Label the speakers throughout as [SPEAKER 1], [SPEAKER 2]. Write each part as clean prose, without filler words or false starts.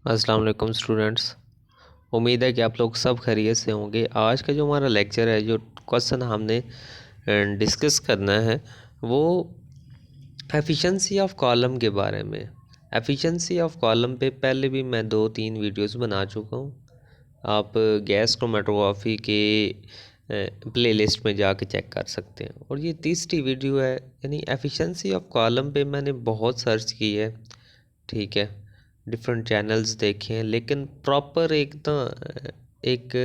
[SPEAKER 1] अस्सलाम वालेकुम स्टूडेंट्स। उम्मीद है कि आप लोग सब खैरियत से होंगे। आज का जो हमारा लेक्चर है, जो क्वेश्चन हमने डिस्कस करना है वो एफिशिएंसी ऑफ कॉलम के बारे में। एफिशिएंसी ऑफ कॉलम पे पहले भी मैं 2-3 वीडियोस बना चुका हूँ। आप गैस क्रोमेटोग्राफी के प्लेलिस्ट में जाके चेक कर सकते हैं। और ये तीसरी वीडियो है, यानी एफिशिएंसी ऑफ कॉलम पे मैंने बहुत सर्च की है, ठीक है, डिफरेंट चैनल्स देखे हैं, लेकिन प्रॉपर एक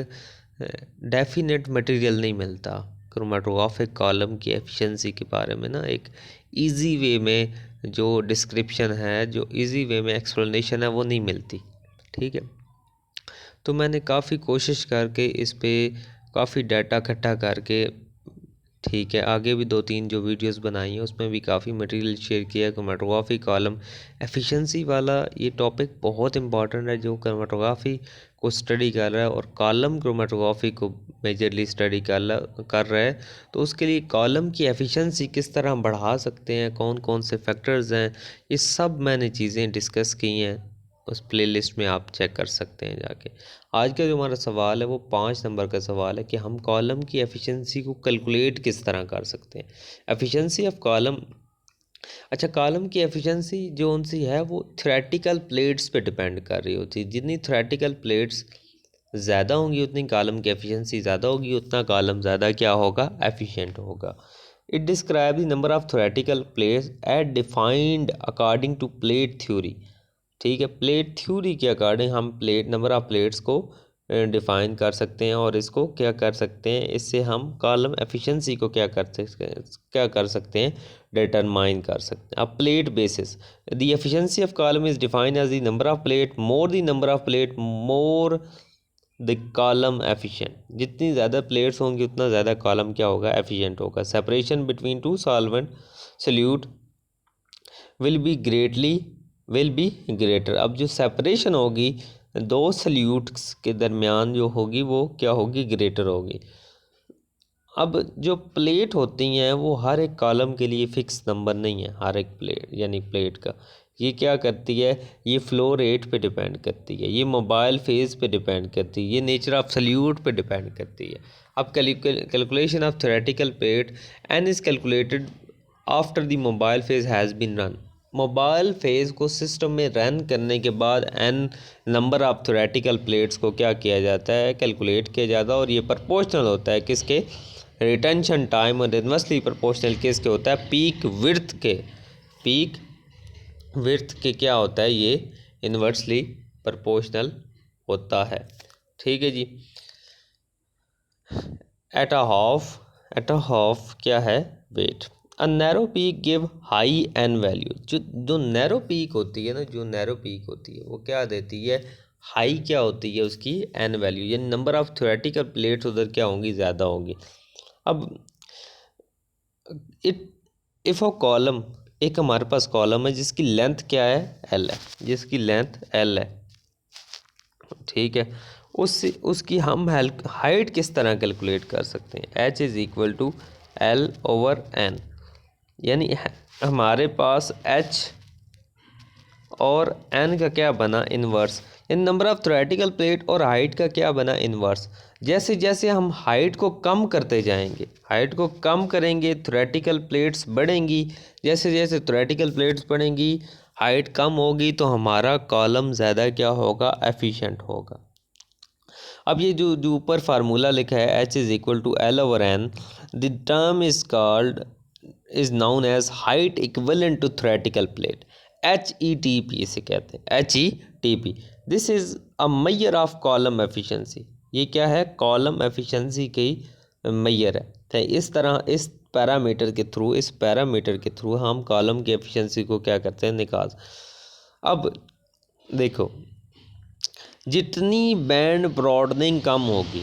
[SPEAKER 1] डेफिनेट मटेरियल नहीं मिलता क्रोमेटोग्राफिक कॉलम की एफिशिएंसी के बारे में ना। एक इजी वे में जो डिस्क्रिप्शन है, जो इजी वे में एक्सप्लेनेशन है, वो नहीं मिलती, ठीक है। तो मैंने काफ़ी कोशिश करके इस पे काफ़ी डाटा इकट्ठा करके, ठीक है, आगे भी 2-3 जो वीडियोस बनाई हैं उसमें भी काफ़ी मटेरियल शेयर किया है। क्रोमेटोग्राफी कॉलम एफिशिएंसी वाला ये टॉपिक बहुत इंपॉर्टेंट है, जो क्रोमेटोग्राफी को स्टडी कर रहा है और कॉलम क्रोमेटोग्राफी को मेजरली स्टडी कर रहा है। तो उसके लिए कॉलम की एफिशिएंसी किस तरह हम बढ़ा सकते हैं, कौन कौन से फैक्टर्स हैं, ये सब मैंने चीज़ें डिस्कस की हैं। उस प्लेलिस्ट में आप चेक कर सकते हैं जाके। आज का जो हमारा सवाल है वो 5 नंबर का सवाल है कि हम कॉलम की एफिशिएंसी को कैलकुलेट किस तरह कर सकते हैं। एफिशिएंसी ऑफ कॉलम, अच्छा, कॉलम की एफिशिएंसी जो उनसी है वो थ्योरेटिकल प्लेट्स पे डिपेंड कर रही होती है। जितनी थ्योरेटिकल प्लेट्स ज़्यादा होंगी उतनी कॉलम की एफिशिएंसी ज़्यादा होगी, उतना कॉलम ज़्यादा क्या होगा, एफिशिएंट होगा। It describe the number of theoretical plates at defined according to plate theory, ठीक है। प्लेट थ्योरी के अकॉर्डिंग हम नंबर ऑफ प्लेट्स को डिफाइन कर सकते हैं और इसको क्या कर सकते हैं, इससे हम कॉलम एफिशिएंसी को क्या कर सकते हैं, डिटरमाइन कर सकते हैं। अब plate basis the efficiency of column is defined as the number of plate, more the number of plate more the column efficient. जितनी ज़्यादा प्लेट्स होंगी उतना ज़्यादा कॉलम क्या होगा, एफिशिएंट होगा। Separation between two solvent solute will be greater. अब जो सेपरेशन होगी दो सल्यूट्स के दरमियान जो होगी वो क्या होगी, ग्रेटर होगी। अब जो प्लेट होती हैं वो हर एक कॉलम के लिए फ़िक्स नंबर नहीं है। हर एक प्लेट यानी प्लेट का ये क्या करती है, ये फ्लो रेट पे डिपेंड करती है, ये मोबाइल फेज़ पे डिपेंड करती है, ये नेचर ऑफ सल्यूट पे डिपेंड करती है। अब calculation of theoretical plate N is calculated after the mobile phase has been run. Mobile phase को सिस्टम में रन करने के बाद N number of theoretical plates को क्या किया जाता है, कैलकुलेट किया जाता है। और ये प्रोपोर्शनल होता है किसके, रिटेंशन टाइम, और इन्वर्सली प्रोपोर्शनल किसके होता है, पीक विड्थ के क्या होता है, ये इन्वर्सली प्रोपोर्शनल होता है, ठीक है जी। एट अ हाफ क्या है, wait. A narrow peak give high N value. जो नैरो पीक होती है ना, जो नैरो पीक होती है वो क्या देती है, हाई क्या होती है उसकी, एन वैल्यू, यानी नंबर ऑफ थ्योरेटिकल प्लेट्स उधर क्या होंगी, ज़्यादा होंगी। अब इट इफ़ अ कॉलम, एक हमारे पास कॉलम है जिसकी लेंथ क्या है, एल है, जिसकी लेंथ एल है, ठीक है। उसकी हम हाइट किस तरह कैलकुलेट कर सकते हैं, H is equal to L over N. यानी हमारे पास एच और एन का क्या बना, इन्वर्स। इन नंबर ऑफ थ्योरेटिकल प्लेट और हाइट का क्या बना, इन्वर्स। जैसे जैसे हम हाइट को कम करते जाएंगे, हाइट को कम करेंगे, थ्योरेटिकल प्लेट्स बढ़ेंगी। जैसे जैसे थ्योरेटिकल प्लेट्स बढ़ेंगी, हाइट कम होगी, तो हमारा कॉलम ज़्यादा क्या होगा, एफिशिएंट होगा। अब ये जो जो ऊपर फार्मूला लिखा है, H is equal to L over N, the term is known as height equivalent to theoretical plate, HETP इसे कहते हैं, HETP। This is a measure of column efficiency. ये क्या है, कॉलम एफिशिएंसी की मैयर है। तो इस तरह इस पैरामीटर के थ्रू हम कॉलम की एफिशिएंसी को क्या करते हैं, निकाल। अब देखो, जितनी बैंड ब्रॉडनिंग कम होगी,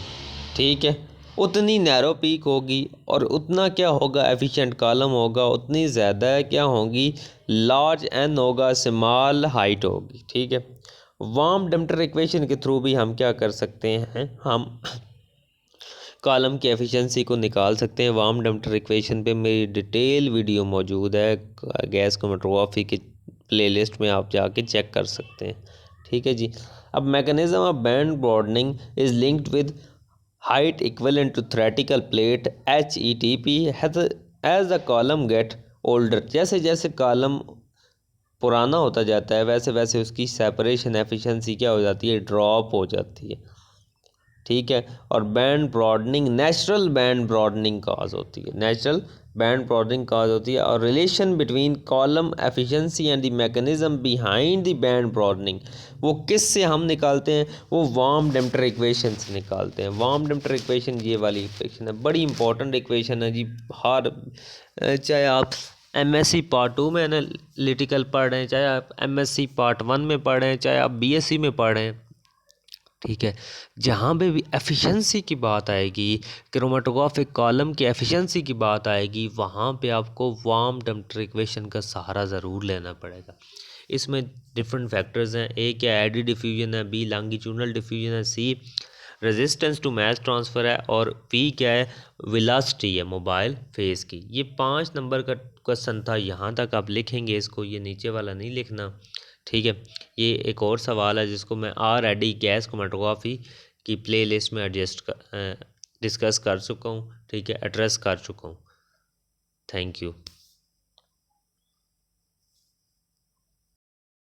[SPEAKER 1] ठीक है, उतनी नैरो पीक होगी और उतना क्या होगा, एफिशिएंट कॉलम होगा, उतनी ज़्यादा क्या होगी, लार्ज एन होगा, स्मॉल हाइट होगी, ठीक है। वार्म डम्टर इक्वेशन के थ्रू भी हम क्या कर सकते हैं, हम कॉलम की एफिशिएंसी को निकाल सकते हैं। वार्म डम्टर इक्वेशन पे मेरी डिटेल वीडियो मौजूद है, गैस क्रोमेटोग्राफी के प्लेलिस्ट में आप जाके चेक कर सकते हैं, ठीक है जी। अब mechanism of band broadening is linked with height equivalent to theoretical plate HETP as the column get older। जैसे जैसे कॉलम पुराना होता जाता है वैसे वैसे उसकी सेपरेशन एफिशिएंसी क्या हो जाती है, ड्रॉप हो जाती है। ठीक है। और band broadening natural band broadening cause होती है, नेचुरल बैंड ब्रॉडनिंग काज होती है। और relation between column efficiency and the mechanism behind the band broadening, वो किस से हम निकालते हैं, वो वार्म डेम्प्टर इक्वेशन से निकालते हैं। वार्म डेम्प्टर इक्वेशन ये वाली इक्वेशन है, बड़ी इंपॉर्टेंट इक्वेशन है जी। हर चाहे आप एमएससी पार्ट 2 में एनालिटिकल पढ़ रहे हैं, चाहे आप एमएससी पार्ट 1 में पढ़ रहे हैं, चाहे आप बीएससी में पढ़ रहे हैं, ठीक है, जहाँ पे भी एफिशिएंसी की बात आएगी, क्रोमेटोग्राफिक कॉलम की एफिशिएंसी की बात आएगी, वहाँ पे आपको वार्म डेम्प्टर इक्वेशन का सहारा ज़रूर लेना पड़ेगा। इसमें डिफरेंट फैक्टर्स हैं, ए क्या एडी डिफ्यूजन है, बी लॉन्गिट्यूडनल डिफ्यूजन है, सी रेजिस्टेंस टू मास ट्रांसफ़र है, और पी क्या है, वेलोसिटी है मोबाइल फेज़ की। ये 5 नंबर का क्वेश्चन था, यहाँ तक आप लिखेंगे इसको, ये नीचे वाला नहीं लिखना। ठीक है। ये एक और सवाल है जिसको मैं ऑलरेडी गैस क्रोमेटोग्राफी की प्लेलिस्ट में डिस्कस कर चुका हूँ, ठीक है, एड्रेस कर चुका हूँ। Thank you.